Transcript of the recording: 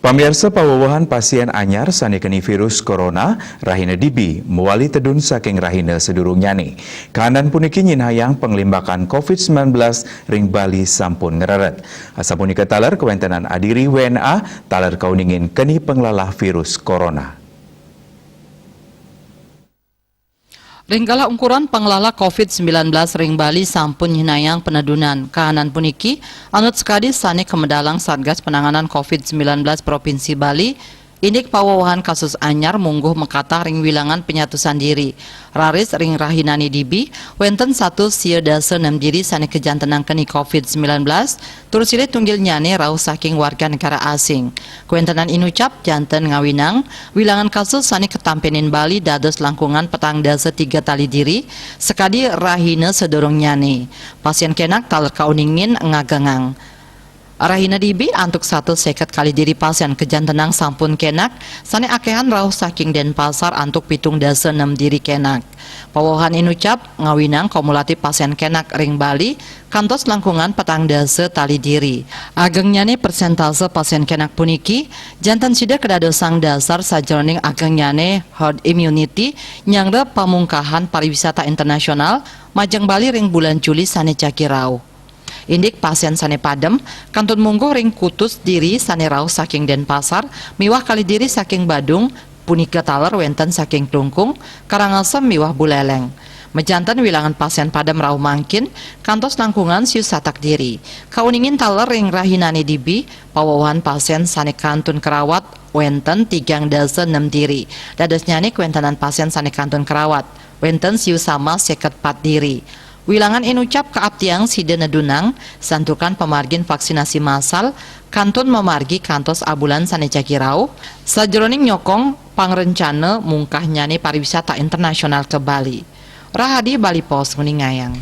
Pamirsa pawawahan pasien anyar sanikeni virus corona rahina dibi muali tedun saking rahina sedurung nyani. Kahanan puniki nyin hayang penglimbakan COVID-19 ring Bali sampun ngeraret. Asapunika taler kewentenan adiri WNA taler kauningin keni penglalah virus corona. Ringgala ukuran pengelola COVID-19 ring Bali sampun hinayang penedunan. Kahanan puniki, anut sekadi sani kemedalang Satgas Penanganan COVID-19 Provinsi Bali, indik pawawahan kasus anyar mungguh mekatah ring wilangan penyatusan diri. Raris ring rahinani dibi, wenten satu sia dasa 6 diri sani kejantenang keni COVID-19, terus silih tunggil nyane rauh saking warga negara asing. Kuentenan inucap janten ngawinang, wilangan kasus sani ketampenin Bali dados langkungan petang dasa 3 tali diri, sekadi rahina sedorong nyane. Pasien kenak taler kauningin ngagengang. Rahina dibi antuk 150 kali diri pasien kejantenang sampun kenak, sani akehan rauh saking Denpasar antuk 7 dasa 6 diri kenak. Pawahan inucap ngawinang kumulatif pasien kenak ring Bali kantos langkungan petang dasa tali diri. Agengnyane persentase pasien kenak puniki jantan sida kedadosang dasar sajroning agengnyane herd immunity nyangre pamungkahan pariwisata internasional Majeng Bali ring bulan Juli sani cakirau. Indik pasien sane padem, kantun mungguh ring kutus diri sane rauh saking Denpasar, miwah kali diri saking Badung, punika taler wenten saking Klungkung, Karangasem miwah Buleleng. Mejantan wilangan pasien padem rauh mangkin, kantos langkungan siu satak diri. Kauningin taler ring rahinani dibi, pawawahan pasien sane kantun kerawat, wenten 3 dasa 6 diri. Dados nyane kuentanan pasien sane kantun kerawat, wenten siu sama 54 diri. Wilangan inucap keaptiang sida nedunang santukan pemargin vaksinasi massal kantun memargi kantos abulan sane cakirau sajroning nyokong pangrencana mungkah nyane pariwisata internasional ke Bali. Rahadi Bali Pos Meningayang.